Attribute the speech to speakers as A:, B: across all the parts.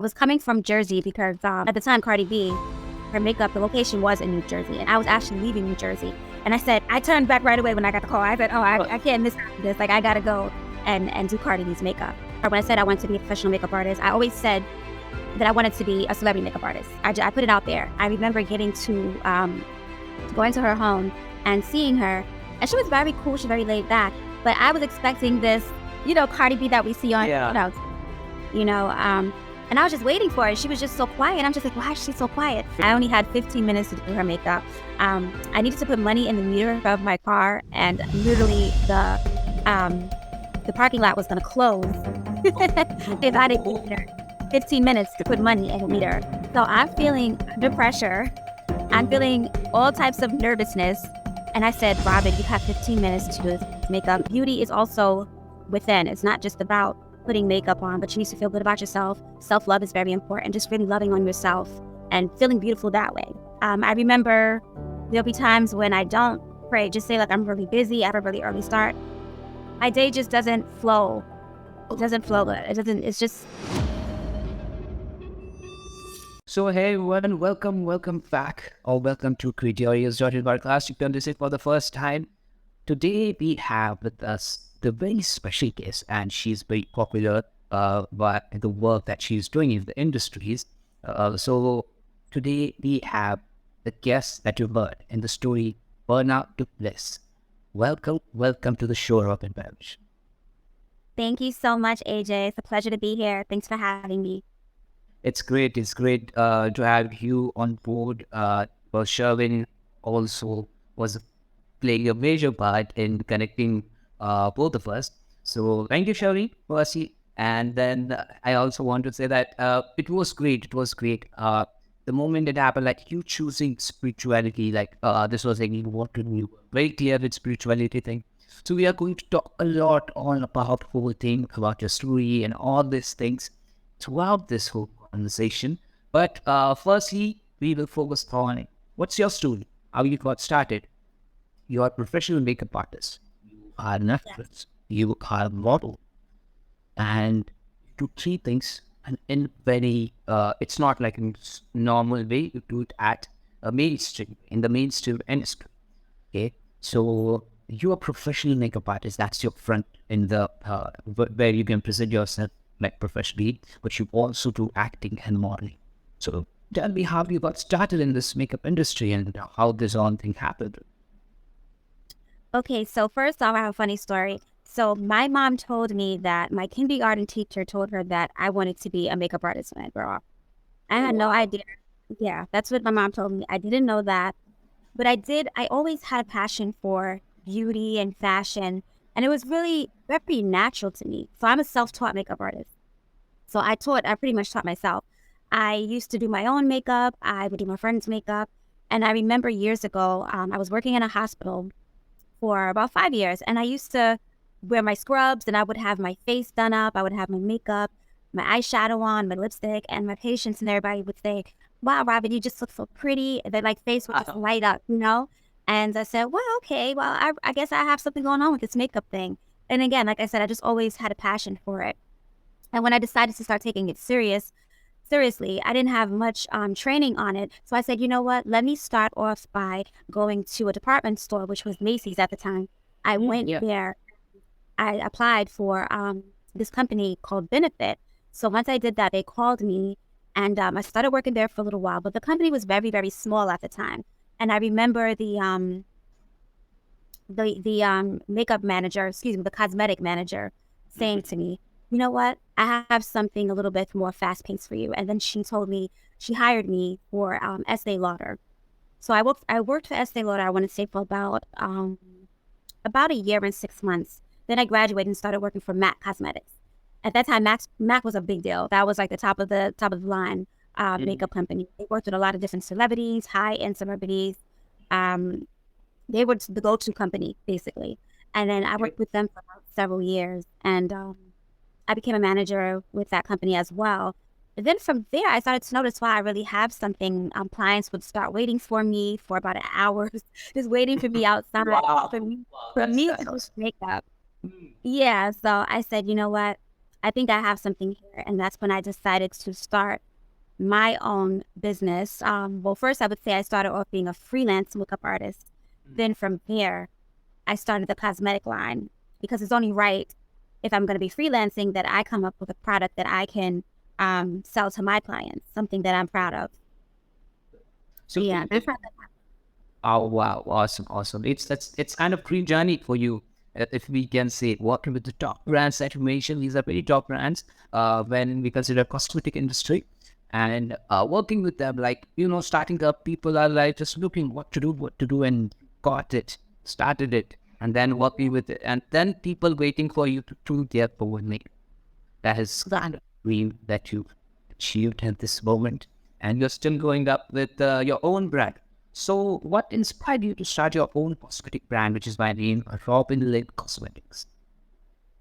A: was coming from Jersey because at the time, Cardi B, her makeup, the location was in New Jersey, and I was actually leaving New Jersey. And I turned back right away when I got the call. I said, I can't miss this. Like, I got to go and do Cardi B's makeup. Or when I said I wanted to be a professional makeup artist, I always said that I wanted to be a celebrity makeup artist. I put it out there. I remember getting to going to her home and seeing her, and she was very cool. She was very laid back. But I was expecting this, Cardi B that we see on, and I was just waiting for her. She was just so quiet. I'm just like, why is she so quiet? I only had 15 minutes to do her makeup. I needed to put money in the meter of my car, and literally the parking lot was going to close if I didn't give her 15 minutes to put money in the meter. So I'm feeling under pressure. I'm feeling all types of nervousness. And I said, Robin, you have 15 minutes to do this makeup. Beauty is also within. It's not just about putting makeup on, but you need to feel good about yourself. Self-love is very important. Just really loving on yourself and feeling beautiful that way. I remember there'll be times when I don't pray, just say like I'm really busy, I have a really early start. My day just doesn't flow. It doesn't flow good. It's just.
B: So hey everyone, welcome back, or welcome to Creativity's podcast. You can listen for the first time. Today we have with us the very special guest, and she's very popular by the work that she's doing in the industries. So today we have the guest that you heard in the story, Burnout to Bliss. Welcome to the show, Robin Parrish.
A: Thank you so much, AJ. It's a pleasure to be here. Thanks for having me.
B: It's great to have you on board. Well, Sherwin also was playing a major part in connecting both of us. So thank you, Sherwin, firstly. And then I also want to say that it was great. It was great. The moment it happened, like you choosing spirituality, like this was like you want to do very clear with spirituality thing. So we are going to talk a lot on about whole thing, about your story and all these things throughout this whole conversation. But firstly, we will focus on what's your story, how you got started. You are a professional makeup artist, you are an actress, you are a model, and you do three things. And in very, it's not like in normal way. You do it at a mainstream, in the mainstream industry. Okay, so you're a professional makeup artist. That's your front in the where you can present yourself like professionally, but you also do acting and modeling. So tell me how you got started in this makeup industry and how this whole thing happened.
A: Okay, so first off, I have a funny story. So my mom told me that my kindergarten teacher told her that I wanted to be a makeup artist when I grow up. I had no idea. Yeah, that's what my mom told me. I didn't know that. But I always had a passion for beauty and fashion. And it was really very natural to me. So I'm a self-taught makeup artist. So I pretty much taught myself. I used to do my own makeup. I would do my friend's makeup. And I remember years ago, I was working in a hospital for about 5 years. And I used to wear my scrubs, and I would have my face done up. I would have my makeup, my eyeshadow on, my lipstick, and my patients and everybody would say, wow, Robin, you just look so pretty. And then like face would just light up, And I said, well, okay, well, I guess I have something going on with this makeup thing. And again, like I said, I just always had a passion for it. And when I decided to start taking it seriously, I didn't have much training on it. So I said, you know what, let me start off by going to a department store, which was Macy's at the time. I went there. I applied for this company called Benefit. So once I did that, they called me, and I started working there for a little while. But the company was very, very small at the time. And I remember the makeup manager, the cosmetic manager, saying to me, you know what, I have something a little bit more fast-paced for you. And then she hired me for Estee Lauder. So I worked for Estee Lauder, I want to say, for about a year and 6 months. Then I graduated and started working for MAC Cosmetics. At that time, MAC was a big deal. That was like the top of the line makeup company. They worked with a lot of different celebrities, high-end celebrities. They were the go-to company, basically. And then I worked with them for several years. And I became a manager with that company as well. And then from there, I started to notice, wow, I really have something. Clients would start waiting for me for about an hour, just waiting for me outside for me to makeup. Yeah, so I said, you know what? I think I have something here. And that's when I decided to start my own business. Well, first I would say I started off being a freelance makeup artist. Then from there, I started the cosmetic line because it's only right if I'm going to be freelancing that I come up with a product that I can sell to my clients, something that I'm proud of.
B: So,
A: Yeah, that's how
B: oh wow, awesome, awesome. It's kind of dream journey for you, if we can say, working with the top brands that you mentioned. These are very top brands. When we consider cosmetic industry, and working with them, like starting up, people are like just looking what to do, and got it, started it, and then working with it, and then people waiting for you to do their own make. That is kind of dream that you achieved at this moment, and you're still going up with your own brand. So, what inspired you to start your own cosmetic brand, which is by name Robin Lynn Cosmetics?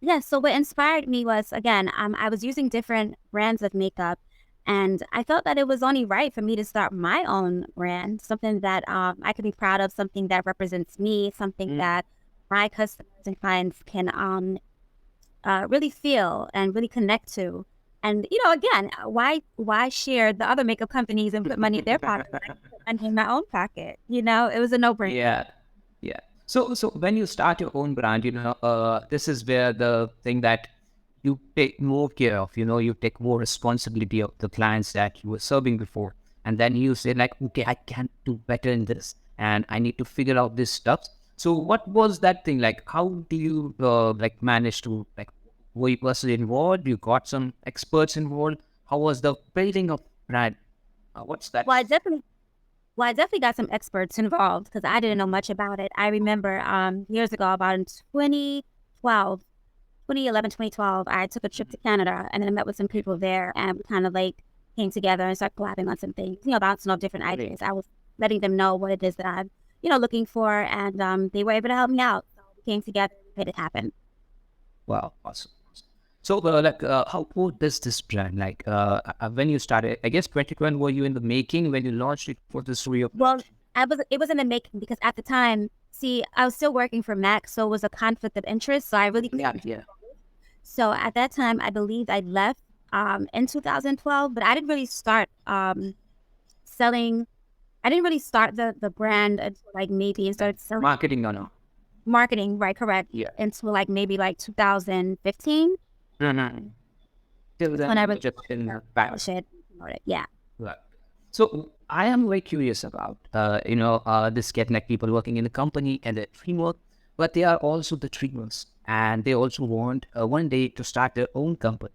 A: Yeah, so what inspired me was again, I was using different brands of makeup, and I felt that it was only right for me to start my own brand, something that I could be proud of, something that represents me, something that my customers and clients can really feel and really connect to. And again, why share the other makeup companies and put money in their pocket and in my own pocket? It was a no brainer.
B: Yeah, yeah. So when you start your own brand, this is where the thing that you take more care of. You take more responsibility of the clients that you were serving before, and then you say like, okay, I can do better in this, and I need to figure out this stuff. So what was that thing like? How do you like manage to like? Were you personally involved? You got some experts involved. How was the building of brand? What's that?
A: Well, I definitely got some experts involved because I didn't know much about it. I remember years ago, about in 2012, 2011, 2012, I took a trip to Canada and then I met with some people there and we kind of like came together and started collabing on some things, bouncing off different ideas. I was letting them know what it is that I'm, looking for, and they were able to help me out. So we came together and made it happen.
B: Wow, awesome. So, like, how old is this brand? Like, when you started, I guess 2021, were you in the making when you launched it for the story of
A: Well, it was in the making because at the time, see, I was still working for Mac, so it was a conflict of interest. So I really
B: yeah.
A: So at that time, I believe I left in 2012, but I didn't really start selling. I didn't really start the brand until like maybe and started selling
B: Marketing or no?
A: marketing, right? Correct.
B: Yeah.
A: Until like maybe like 2015.
B: Mm-hmm. Till
A: That's when
B: then,
A: I
B: you were
A: really
B: just in the back.
A: published it, promote it. Yeah.
B: Right. So I am very curious about, this get like people working in a company and the teamwork, but they are also the dreamers, and they also want one day to start their own company.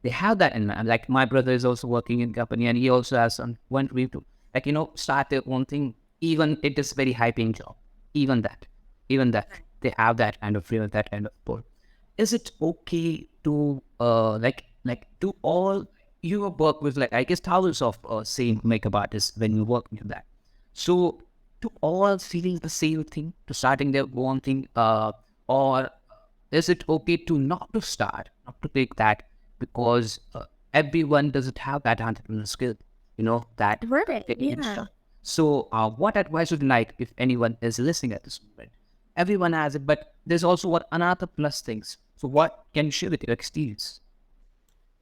B: They have that in mind. Like my brother is also working in company, and he also has one dream to, like, start their own thing. Even it is very high paying job. Even that, they have that kind of freedom, that kind of pull. Is it okay to like do all you work with, like, I guess thousands of same makeup artists when you work with that? So to all feeling the same thing, to starting their own thing, or is it okay to not to start, not to take that, because everyone doesn't have that entrepreneurial skill, that
A: Right.
B: they can
A: Yeah.
B: start. So what advice would you like if anyone is listening at this moment? Everyone has it, but there's also what another plus things. So what can you share with your experience?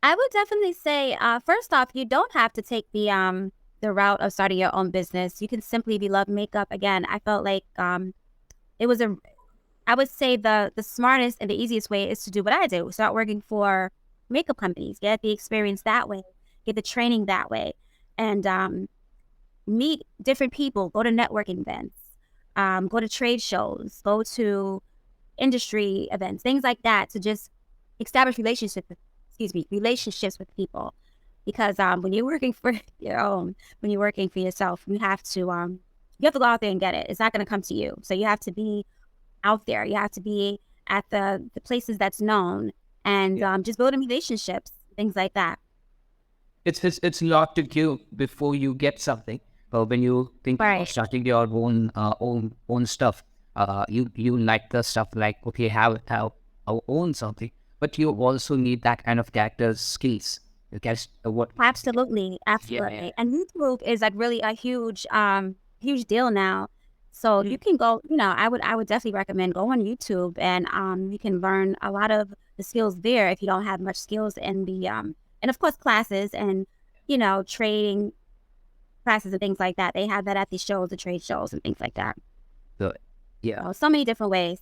A: I would definitely say, first off, you don't have to take the route of starting your own business. You can simply be love makeup. Again, I felt like it was a I would say the smartest and the easiest way is to do what I do. Start working for makeup companies, get the experience that way, get the training that way, and meet different people, go to networking events, go to trade shows, go to industry events, things like that to just establish relationships with people. Because when you're working for your own, when you're working for yourself, you have to go out there and get it. It's not going to come to you. So you have to be out there. You have to be at the places that's known and just building relationships, things like that.
B: It's a lot to give before you get something. But when you think of
A: Right.
B: starting your own stuff, you like the stuff like, okay, have our own something, but you also need that kind of character skills. You guess what?
A: Absolutely,
B: Yeah.
A: absolutely. And YouTube is like really a huge deal now. So you can go, I would definitely recommend go on YouTube and you can learn a lot of the skills there if you don't have much skills in the and of course classes and trading classes and things like that. They have that at these shows, the trade shows and things like that.
B: So, yeah.
A: So many different ways.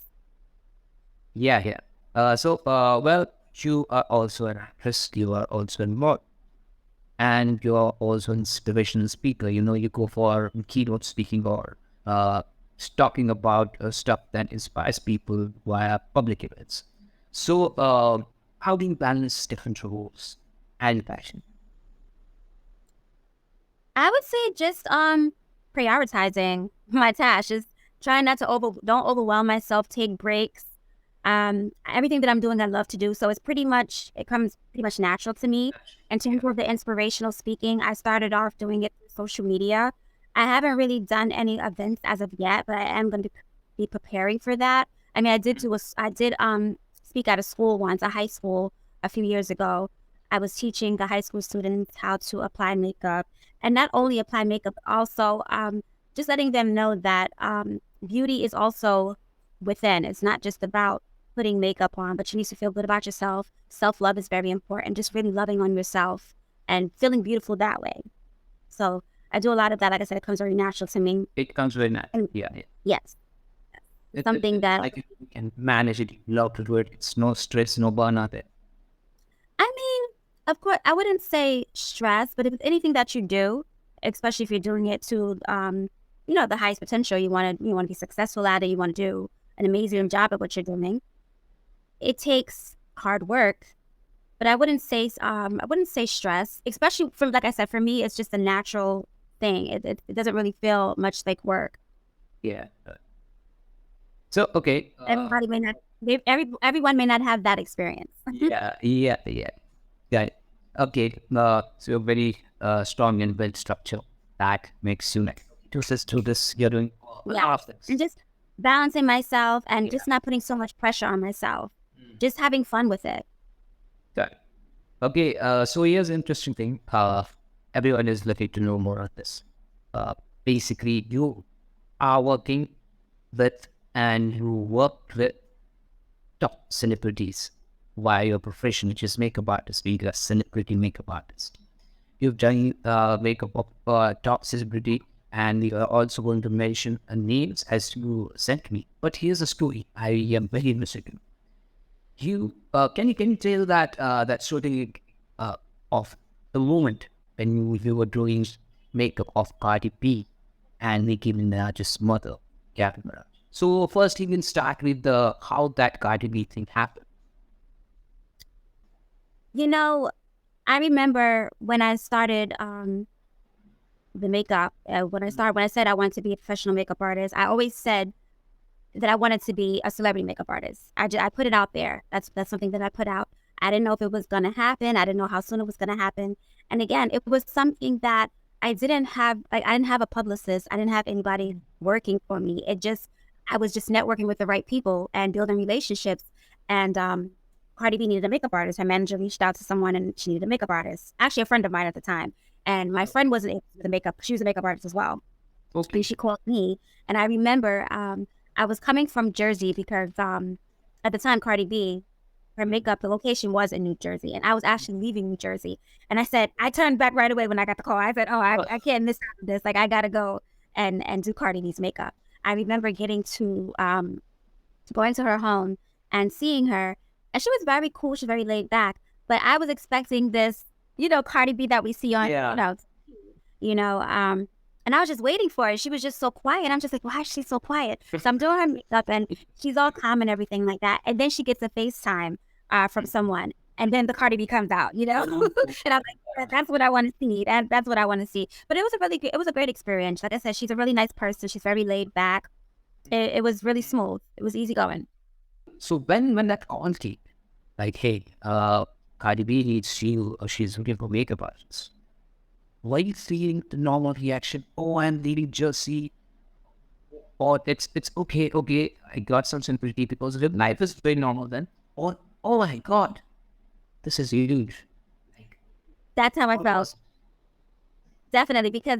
B: Yeah, yeah. Well, you are also an actress, you are also a model, and you are also an inspirational speaker. You go for keynote speaking or uh, talking about stuff that inspires people via public events. So, how do you balance different roles and passion?
A: I would say just prioritizing my tasks. Just trying not to don't overwhelm myself, take breaks. Everything that I'm doing I love to do. So it comes pretty much natural to me. In terms of the inspirational speaking, I started off doing it through social media. I haven't really done any events as of yet, but I am going to be preparing for that. I mean, I did speak at a school once, a high school a few years ago. I was teaching the high school students how to apply makeup and not only apply makeup, but also just letting them know that beauty is also within. It's not just about putting makeup on, but you need to feel good about yourself. Self-love is very important. Just really loving on yourself and feeling beautiful that way. So I do a lot of that. Like I said, it comes very natural to me.
B: It comes very natural.
A: And
B: Yeah, yeah.
A: yes, something
B: It's
A: that
B: like you can manage it, you love to do it. It's no stress, no burnout there.
A: I mean, of course, I wouldn't say stress, but if it's anything that you do, especially if you're doing it to, the highest potential, you want to be successful at it, you want to do an amazing job at what you're doing. It takes hard work, but I wouldn't say stress, especially for, like I said, for me, it's just a natural thing. It doesn't really feel much like work.
B: Yeah. So, okay.
A: Everybody may not, everyone may not have that experience.
B: Yeah, yeah, yeah. Yeah. Okay. So you're very strong and well structured. That makes you like to this. You're doing a
A: Yeah.
B: lot of
A: And
B: things.
A: just balancing myself and
B: Yeah.
A: just not putting so much pressure on myself. Just having fun with it.
B: Got it. Okay. So here's an interesting thing. Everyone is looking to know more on this. Basically, you are working with and you worked with top celebrities via your profession, which is makeup artist, being a celebrity makeup artist. You've done makeup of top celebrity, and you are also going to mention names as you sent me. But here's a story. I am very interested in. Can you tell that story of the moment when you were doing makeup of Cardi B and Nicki Minaj's mother, Cardi Minaj? So first, you can start with the how that Cardi B thing happened.
A: You know, I remember when I started the makeup, when I said I wanted to be a professional makeup artist, I always said that I wanted to be a celebrity makeup artist. I put it out there. That's something that I put out. I didn't know if it was going to happen. I didn't know how soon it was going to happen. And again, it was something that I didn't have. Like I didn't have a publicist. I didn't have anybody working for me. I was just networking with the right people and building relationships. And Cardi B needed a makeup artist. Her manager reached out to someone and she needed a makeup artist. Actually, a friend of mine at the time. And my friend wasn't able to do the makeup. She was a makeup artist as well.
B: Okay.
A: And she called me. And I remember I was coming from Jersey because at the time Cardi B, her makeup, the location was in New Jersey. And I was actually leaving New Jersey. And I turned back right away when I got the call. I said, oh, I can't miss out on this. Like I gotta go and do Cardi B's makeup. I remember getting to going to her home and seeing her. And she was very cool. She was very laid back. But I was expecting this, Cardi B that we see on,
B: Yeah.
A: you know, um, and I was just waiting for her. She was just so quiet. I'm just like, why is she so quiet? So I'm doing her makeup and she's all calm and everything like that. And then she gets a FaceTime from someone. And then the Cardi B comes out, and I'm like, that's what I want to see. That's what I want to see. But it was a great experience. Like I said, she's a really nice person. She's very laid back. It was really smooth. It was easy going.
B: So when that call came, like, hey, Cardi B needs you, or she's looking for makeup artists. Were you feeling the normal reaction? Oh, I'm leaving Jersey. Or it's okay, okay. I got some sympathy because life is very normal then. Or oh my God, this is huge. Like,
A: That's how I
B: what
A: felt.
B: was
A: Definitely, because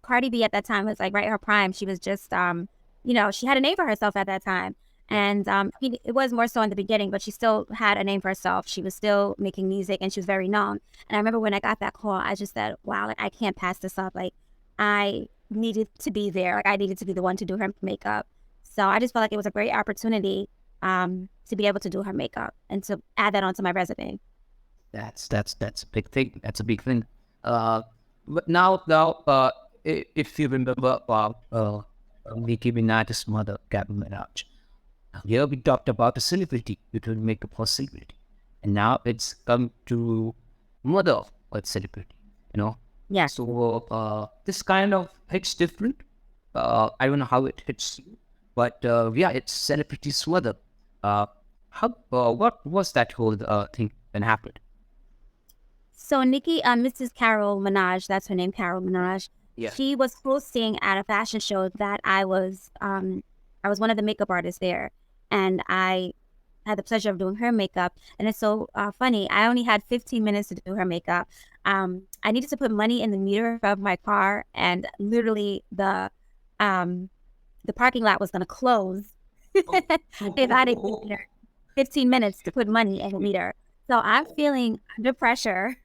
A: Cardi B at that time was like right in her prime. She was just she had a name for herself at that time. And it was more so in the beginning, but she still had a name for herself. She was still making music and she was very known. And I remember when I got that call, I just said, wow, like I can't pass this up. Like I needed to be there. Like I needed to be the one to do her makeup. So I just felt like it was a great opportunity to be able to do her makeup and to add that onto my resume.
B: That's a big thing. That's a big thing. Uh, but now, if you remember Nicki Minaj's mother, Gabby Minaj. Here we talked about the celebrity, you can make a possibility, and now it's come to mother of a celebrity. You know,
A: Yeah.
B: so this kind of hits different. I don't know how it hits you, but yeah, it's celebrity's mother. Uh, what was that whole thing that happened?
A: So Nikki, Mrs. Carol Minaj, that's her name, Carol Minaj.
B: Yeah.
A: She was hosting at a fashion show that I was one of the makeup artists there, and I had the pleasure of doing her makeup. And it's so funny. I only had 15 minutes to do her makeup. I needed to put money in the meter of my car, and literally the parking lot was going to close if I didn't get there 15 minutes to put money in the meter. So I'm feeling under pressure.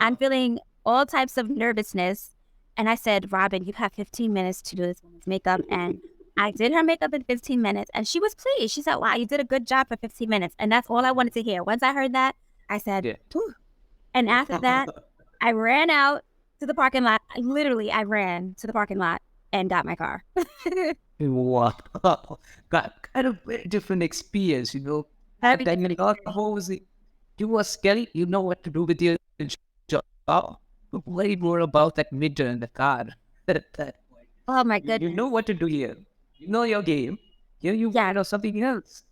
A: I'm feeling all types of nervousness. And I said, Robin, you have 15 minutes to do this woman's makeup. And I did her makeup in 15 minutes. And she was pleased. She said, wow, you did a good job for 15 minutes. And that's all I wanted to hear. Once I heard that, I said,
B: Yeah.
A: "Whew." And after that, I ran out to the parking lot. I ran to the parking lot and got my car.
B: Wow, got kind of very different experience, you know.
A: That'd
B: At
A: be
B: that
A: different
B: minute,
A: experience.
B: what was it? You were scary. You know what to do with your job. Way more about that meter in the car. At that point,
A: Oh my
B: you know
A: goodness.
B: what to do here. You know your game. Here you
A: Yeah.
B: know something else.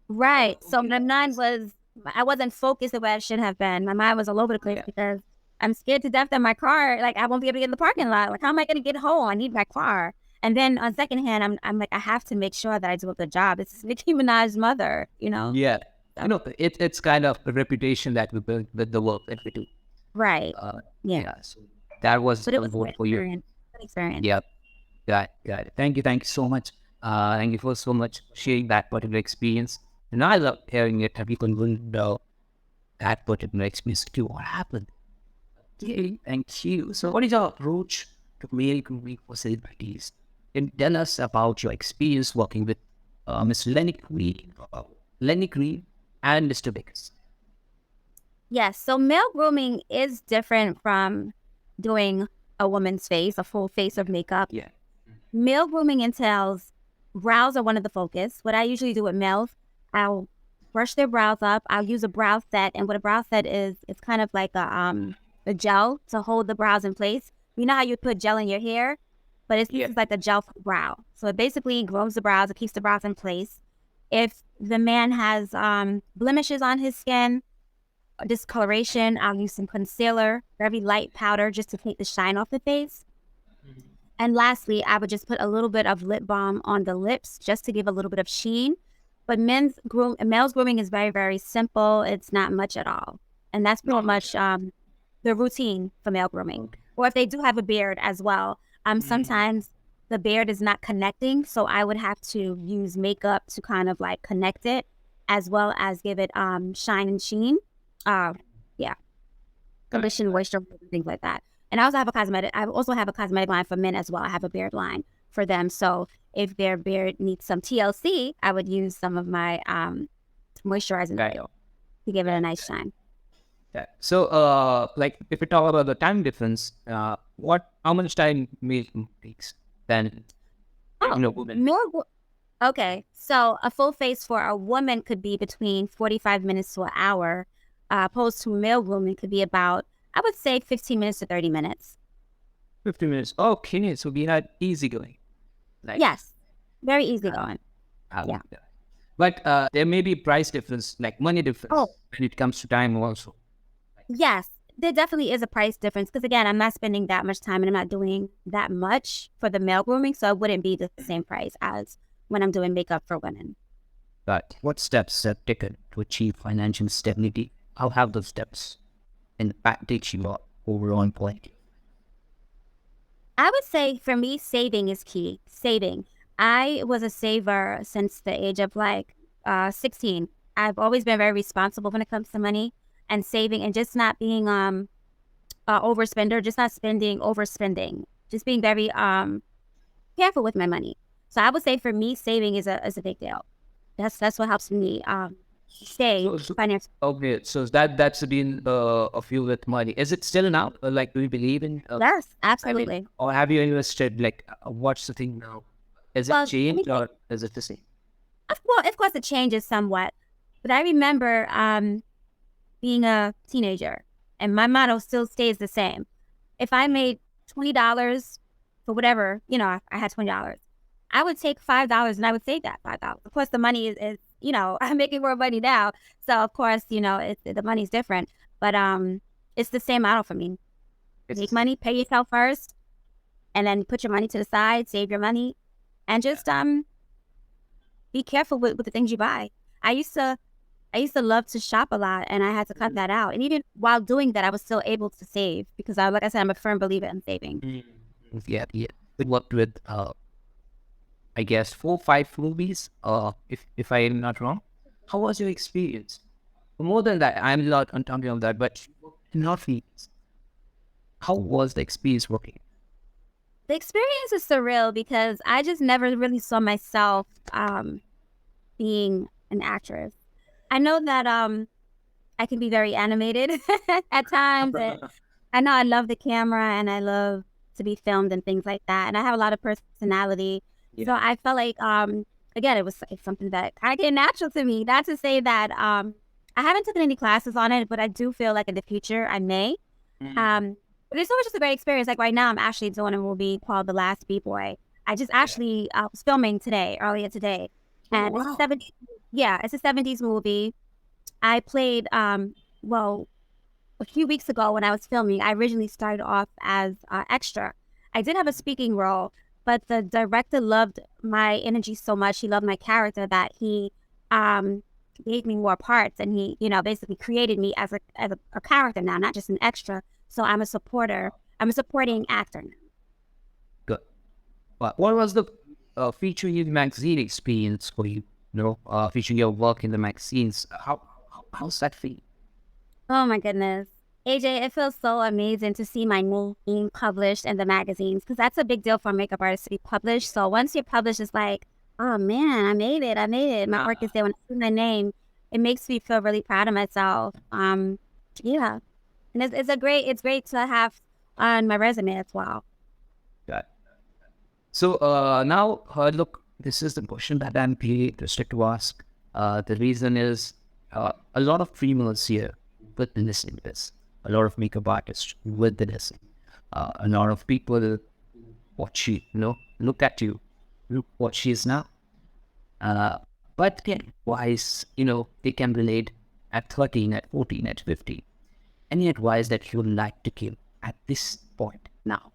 A: Right. So
B: Okay.
A: my mind was, I wasn't focused the way I should have been. My mind was all over the place
B: Yeah.
A: because I'm scared to death that my car, like I won't be able to get in the parking lot. Like, how am I going to get home? I need my car. And then on second hand, I'm like, I have to make sure that I do a good job. It's Nicki Minaj's mother, you know?
B: Yeah.
A: So,
B: You know, it's kind of a reputation that we build with the work that we do.
A: right. Yeah.
B: Yeah. So that was
A: But it
B: a
A: was a good
B: vote for you.
A: experience. Good experience.
B: Yeah. Got it. Thank you so much. Thank you for so much for sharing that particular experience. And I love hearing it. People will know that particular experience too. What happened? Okay, thank you. So, what is your approach to male grooming for celebrities? Can you tell us about your experience working with Miss Lenny Green, and Mr. Biggers?
A: Yes. So male grooming is different from doing a woman's face, a full face of makeup.
B: Yeah.
A: Male grooming entails brows are one of the focus. What I usually do with males, I'll brush their brows up. I'll use a brow set, and what a brow set is, it's kind of like a gel to hold the brows in place. You know how you put gel in your hair, but
B: Yeah.
A: it's like a gel for the brow. So it basically grooms the brows. It keeps the brows in place. If the man has blemishes on his skin, discoloration, I'll use some concealer, very light powder, just to take the shine off the face. And lastly, I would just put a little bit of lip balm on the lips just to give a little bit of sheen. But male's grooming is very, very simple. It's not much at all. And that's pretty much the routine for male grooming. Or if they do have a beard as well, sometimes the beard is not connecting. So I would have to use makeup to kind of like connect it as well as give it shine and sheen. Yeah, condition, moisture, things like that. And I also have a cosmetic. I also have a cosmetic line for men as well. I have a beard line for them. So if their beard needs some TLC, I would use some of my moisturizing
B: Right.
A: oil to give it a nice shine.
B: Yeah. So, like, if we talk about the time difference, how much time male takes than women?
A: Okay, so a full face for a woman could be between 45 minutes to an hour, opposed to male grooming could be about, I would say, 15 minutes to 30 minutes.
B: 50 minutes. Okay, so we had easy going. Like,
A: Yes, very easy going.
B: yeah.
A: Yeah.
B: But there may be price difference, like money difference,
A: Oh,
B: when it comes to time also.
A: yes, there definitely is a price difference because, again, I'm not spending that much time and I'm not doing that much for the male grooming. So it wouldn't be the same price as when I'm doing makeup for women.
B: But what steps have taken to achieve financial stability? How have those steps impacted your overall point?
A: I would say for me, saving is key. Saving. I was a saver since the age of like 16. I've always been very responsible when it comes to money and saving and just not being overspender, just not spending overspending, just being very careful with my money. So I would say for me, saving is a big deal. That's what helps me stay
B: So
A: financially.
B: okay, so that's been a few with money. Is it still now? Like, do you believe in?
A: Yes,
B: I mean,
A: absolutely.
B: or have you invested? Like, what's the thing now? Is it
A: Well, let me
B: changed
A: say,
B: or is it the same?
A: of course, it changes somewhat, but I remember being a teenager, and my motto still stays the same. If I made $20 for whatever, I had $20, I would take $5 and I would save that $5. Of course, the money is I'm making more money now, so of course, the money's different, but it's the same model for me.
B: It's the
A: Make
B: same.
A: money, pay yourself first, and then put your money to the side, save your money, and just be careful with the things you buy. I used to I used to love to shop a lot, and I had to cut that out. And even while doing that, I was still able to save because like I said, I'm a firm believer in saving.
B: Mm. Yeah, yeah. We worked with I guess 4, 5 movies. If I am not wrong. How was your experience? More than that, I'm not on talking of that, but not films. How was the experience working?
A: The experience is surreal because I just never really saw myself being an actress. I know that I can be very animated at times, and I know I love the camera and I love to be filmed and things like that. And I have a lot of personality.
B: Yeah.
A: So I felt like again it's something that kind of came natural to me. Not to say that I haven't taken any classes on it, but I do feel like in the future I may.
B: Mm.
A: But it's always just a great experience. Like right now I'm actually doing a movie called The Last B-Boy. I just
B: Yeah.
A: actually was filming earlier today.
B: Oh
A: And it's a
B: wow.
A: 70s, yeah, it's a 70s movie. I played well, a few weeks ago when I was filming, I originally started off as extra. I did have a speaking role, but the director loved my energy so much. He loved my character that he um, gave me more parts, and he, basically created me as a character now, not just an extra. So I'm a supporter. I'm a supporting actor now.
B: Good. What was the featuring in magazine experience for you? Featuring your work in the magazines. How's that feel?
A: Oh my goodness. AJ, it feels so amazing to see my name being published in the magazines because that's a big deal for a makeup artist to be published. So once you're published, it's like, oh man, I made it. I made it. My work is there. When I see my name, it makes me feel really proud of myself. Yeah. And it's great to have on my resume as well.
B: Got. So now, look, this is the question that I'm really interested to ask. The reason is a lot of females here witnessing this, a lot of makeup artists witnessing, a lot of people watch you, look at you, look what she is now. Uh, but again, wise, they can relate at 13, at 14, at 15. Any advice that you would like to give at this point now?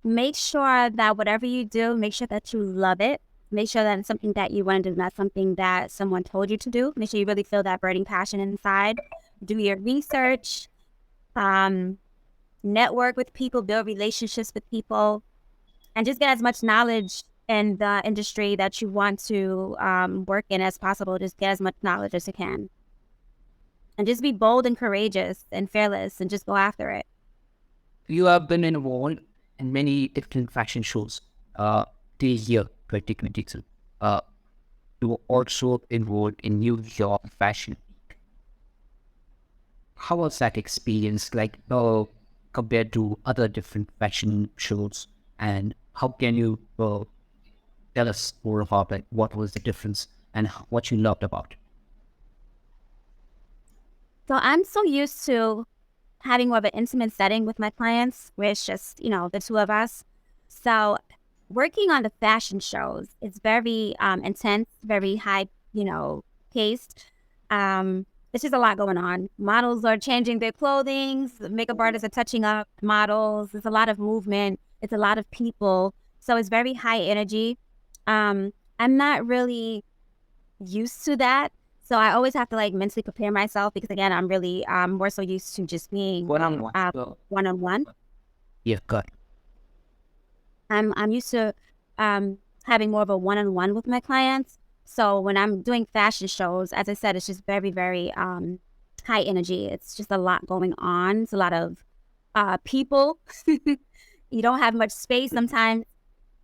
A: Make sure that whatever you do, make sure that you love it. Make sure that it's something that you want to do, not something that someone told you to do. Make sure you really feel that burning passion inside. Do your research, um, network with people, build relationships with people, and just get as much knowledge in the industry that you want to work in as possible. Just get as much knowledge as you can. And just be bold and courageous and fearless and just go after it.
B: You have been involved in many different fashion shows this year, 2022. Uh, you were also involved in New York Fashion. How was that experience like compared to other different fashion shows? And how can you tell us more about like, what was the difference and what you loved about it?
A: So I'm so used to having more of an intimate setting with my clients where it's just, the two of us. So working on the fashion shows is very intense, very high, paced. It's just a lot going on. Models are changing their clothing. Makeup artists are touching up models. There's a lot of movement. It's a lot of people. So it's very high energy. I'm not really used to that. So I always have to like mentally prepare myself because again, I'm really more so used to just being
B: One on one.
A: one on one.
B: Yeah, good.
A: I'm used to having more of a one-on-one with my clients. So when I'm doing fashion shows, as I said, it's just very, very high energy. It's just a lot going on. It's a lot of people. You don't have much space. Sometimes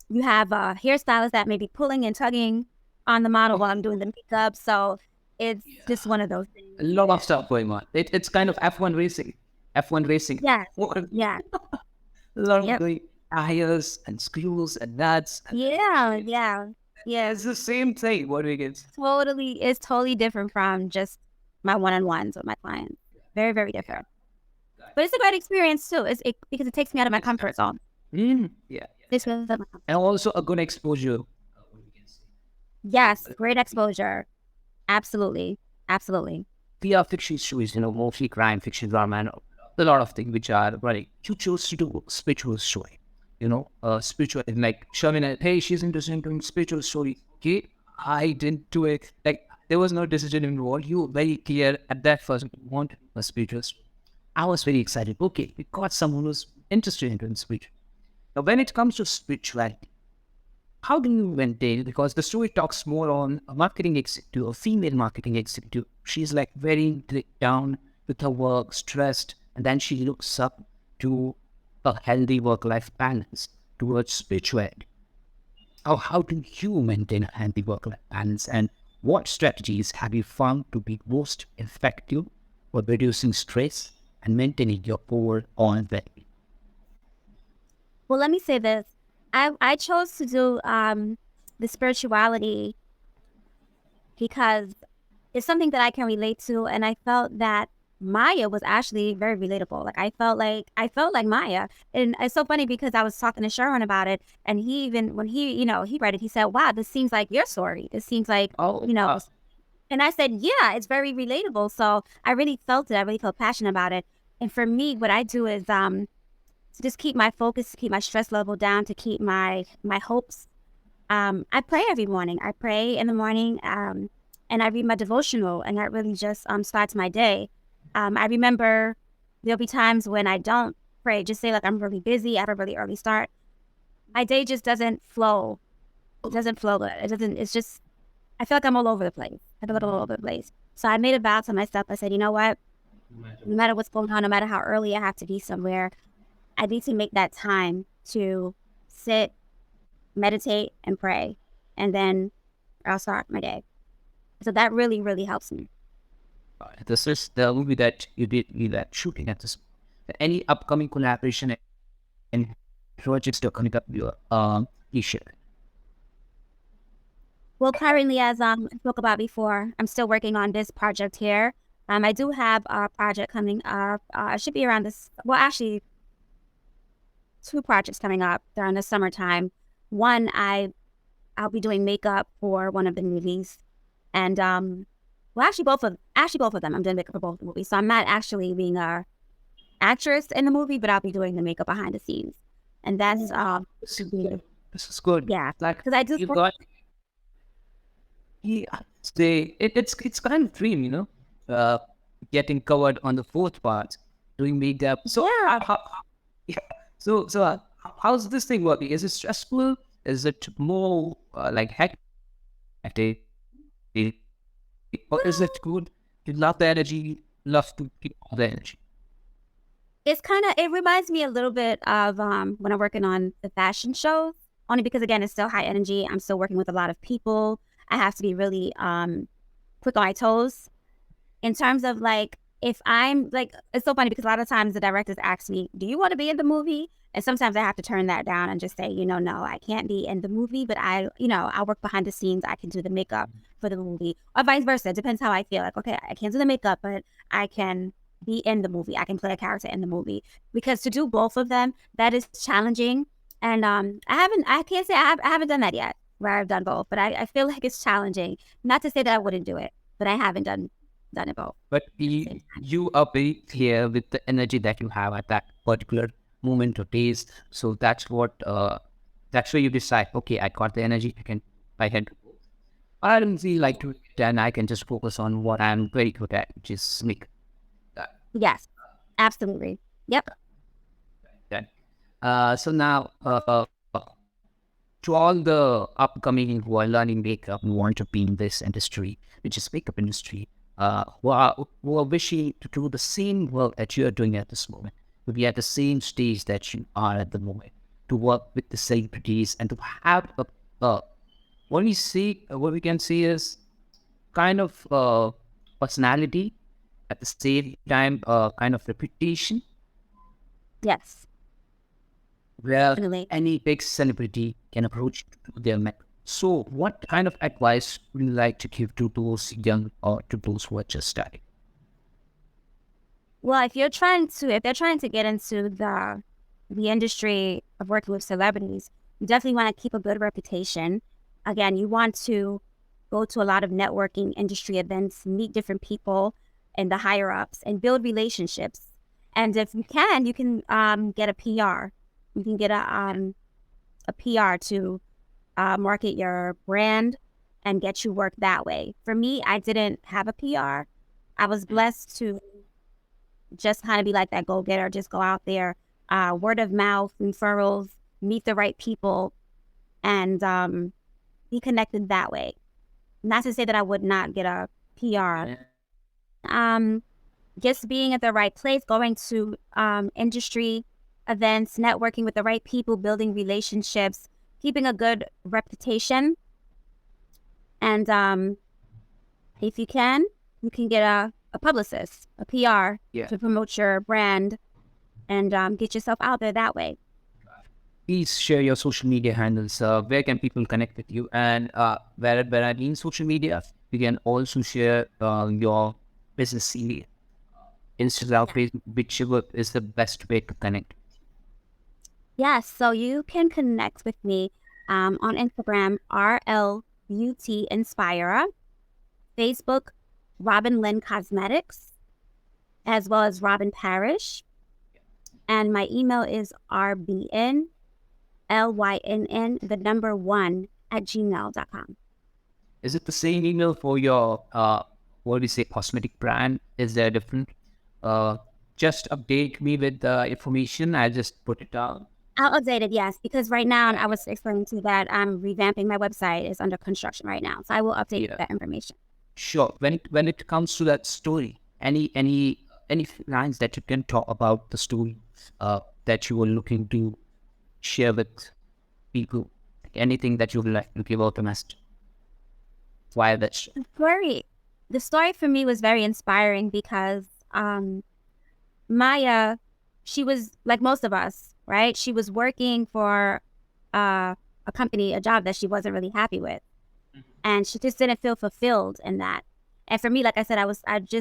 A: you have hairstylists that may be pulling and tugging on the model while I'm doing the makeup. So it's just one of those
B: A
A: things.
B: lot of stuff going on. It's kind of F1 racing. F1 racing.
A: Yes.
B: A
A: Yeah.
B: lot of
A: Yep.
B: doing tires and screws and nuts.
A: Yeah. Yeah. Yeah.
B: It's the same thing. What we get.
A: Totally. It's totally different from just my one-on-ones with my clients. Very, very different. But it's a great experience too. Because it takes me out of my comfort zone.
B: Yeah.
A: This was
B: And also a good exposure.
A: yes, great exposure. Absolutely. Absolutely.
B: We are fiction stories, mostly crime fiction, drama, and a lot of things which are running. You chose to do spiritual story, spiritual, like Shamina, hey, she's interested in doing spiritual story. Okay, I didn't do it. Like, there was no decision involved. You were very clear at that first, you want a spiritual story. I was very excited. Okay, we got someone who's interested in doing spiritual. Now, when it comes to spirituality, how do you maintain? Because the story talks more on a marketing executive, a female marketing executive. She's like very down with her work, stressed, and then she looks up to a healthy work-life balance towards spirituality. How do you maintain a healthy work-life balance, and what strategies have you found to be most effective for reducing stress and maintaining your overall well-being?
A: Well, let me say this. I chose to do the spirituality because it's something that I can relate to, and I felt that Maya was actually very relatable. Like I felt like Maya, and it's so funny because I was talking to Sharon about it, and he even when he read it, he said, "Wow, this seems like your story. This seems like
B: Oh,
A: you know." And I said, "Yeah, it's very relatable." So I really felt it. I really felt passionate about it. And for me, what I do is to just keep my focus, to keep my stress level down, to keep my hopes. I pray every morning. I pray in the morning, and I read my devotional, and that really just starts my day. I remember there'll be times when I don't pray, just say like I'm really busy, I have a really early start. My day just doesn't flow. It doesn't flow good. It doesn't. It's just I feel like I'm all over the place. I feel like I'm all over the place. So I made a vow to myself. I said, you know what? No matter what's going on, no matter how early I have to be somewhere, I need to make that time to sit, meditate, and pray, and then I'll start my day. So that really, really helps me.
B: this is the movie that you did that shooting at this. Any upcoming collaboration and projects that are coming up, please share.
A: Well, currently, as I spoke about before, I'm still working on this project here. I do have a project coming up. It should be around this. Well, actually, two projects coming up during the summertime. One, I'll be doing makeup for one of the movies, and well, actually both of them. I'm doing makeup for both the movies, so I'm not actually being a actress in the movie, but I'll be doing the makeup behind the scenes, and that's yeah,
B: This is good.
A: yeah,
B: Like,
A: because I do.
B: you got, yeah, it's kind of dream, getting covered on the fourth part, doing makeup. So
A: Yeah,
B: yeah. So how's this thing working? Is it stressful? Is it more like hectic? Or is it good? You love the energy, love to keep all the energy.
A: it reminds me a little bit of when I'm working on the fashion shows, only because again it's still high energy. I'm still working with a lot of people. I have to be really quick on my toes. In terms of like if I'm like it's so funny because a lot of times the directors ask me, "Do you want to be in the movie?" And sometimes I have to turn that down and just say, no, I can't be in the movie, but I work behind the scenes. I can do the makeup for the movie, or vice versa. It depends how I feel. Like, okay, I can't do the makeup, but I can be in the movie. I can play a character in the movie because to do both of them, that is challenging. And I can't say I haven't done that yet, where I've done both, but I feel like it's challenging. Not to say that I wouldn't do it, but I haven't done it both
B: But
A: at the same time.
B: you are very clear with the energy that you have at that particular moment or days. So that's where you decide, okay, I got the energy, I can I don't feel like to then I can just focus on what I'm very good at, which is make that.
A: Yes, absolutely. Yep.
B: Then. So now to all the upcoming who are learning makeup and want to be in this industry, which is makeup industry, who are wishing to do the same work that you are doing at this moment, to be at the same stage that you are at the moment, to work with the celebrities and to have a what we can see is kind of personality, at the same time kind of reputation,
A: Yes,
B: where
A: definitely.
B: any big celebrity can approach to their mentor. So, what kind of advice would you like to give to those young or to those who are just starting?
A: Well, if they're trying to get into the industry of working with celebrities, you definitely want to keep a good reputation. Again, you want to go to a lot of networking industry events, meet different people and the higher ups, and build relationships. And if you can get a PR. You can get a PR to market your brand and get you work that way. For me, I didn't have a PR. I was blessed to just kind of be like that go getter, just go out there, word of mouth, referrals, meet the right people, and be connected that way. Not to say that I would not get a PR. Just being at the right place, going to industry events, networking with the right people, building relationships, keeping a good reputation, and if you can get a publicist, a PR
B: Yeah.
A: to promote your brand and get yourself out there that way.
B: Please share your social media handles. Where can people connect with you? And where I mean social media, you can also share your business CV, Instagram,
A: Yeah.
B: Facebook, whichever is the best way to connect.
A: Yes, so you can connect with me on Instagram, RLBeauty Inspira, Facebook, Robin Lynn Cosmetics, as well as Robin Parrish. And my email is rbnlynn, the number one, at gmail.com.
B: Is it the same email for your what do you say, cosmetic brand? Is there different? Uh, just update me with the information. I just put it down.
A: I'll update it, yes, because right now,
B: Yeah,
A: I was explaining to you that I'm revamping my website. It's under construction right now. So I will update
B: yeah,
A: that information.
B: sure. When it comes to that story, any lines that you can talk about the story that you were looking to share with people, anything that you would like to give out a message. Why that?
A: Story. The story for me was very inspiring because Maya, she was like most of us, right? She was working for a company, a job that she wasn't really happy with, and she just didn't feel fulfilled in that. And for me, like I said,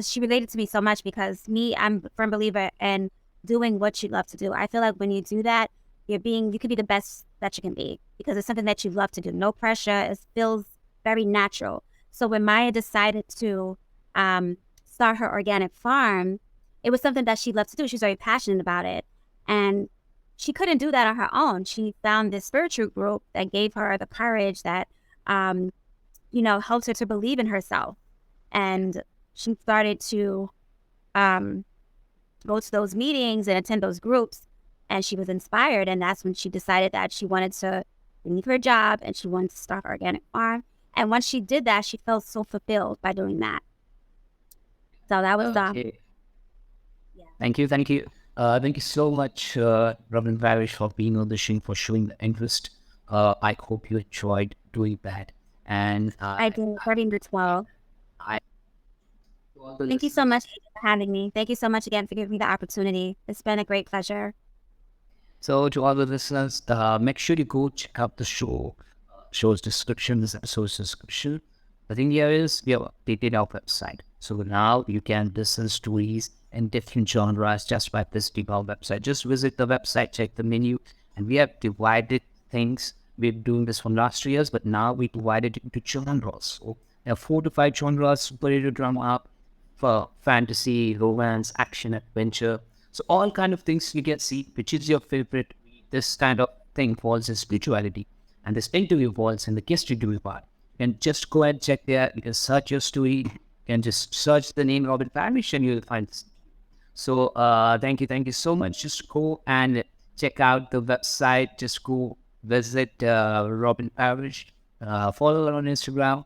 A: she related to me so much because I'm a firm believer in doing what you love to do. I feel like when you do that, you can be the best that you can be because it's something that you love to do. No pressure. It feels very natural. So when Maya decided to start her organic farm, it was something that she loved to do. She was very passionate about it. And she couldn't do that on her own. She found this spiritual group that gave her the courage that, helped her to believe in herself. And she started to go to those meetings and attend those groups. And she was inspired. And that's when she decided that she wanted to leave her job and she wanted to start her organic farm. And once she did that, she felt so fulfilled by doing that. So that was
B: Okay.
A: yeah.
B: Thank you. Thank you so much, Robin Parrish, for being on the show, for showing the interest. I hope you enjoyed doing that. And
A: I did 30 to 12.
B: I, to all the
A: Thank you so
B: listeners,
A: much for having me. Thank you so much again for giving me the opportunity. It's been a great pleasure.
B: so to all the listeners, make sure you go check out the show's description, this episode's description. The thing here is we have updated our website. So now you can listen stories in different genres just by visiting our website. Just visit the website, check the menu, and we have divided things. We're doing this from last 3 years, but now we divided it into genres. So there are 4 to 5 genres: superhero drama, for fantasy, romance, action, adventure. So all kind of things you can see, which is your favorite. This kind of thing falls in spirituality, and this interview falls in the guest interview part. You can just go and check there. You can search your story. You can just search the name Robin Parrish, and you'll find this. So thank you so much. Just go and check out the website. Just go visit Robin Parrish, follow her on Instagram.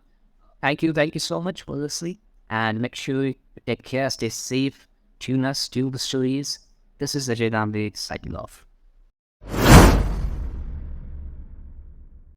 B: Thank you so much for listening, and make sure you take care, stay safe, tune us, to the stories. This is Ajay Dambe signing off.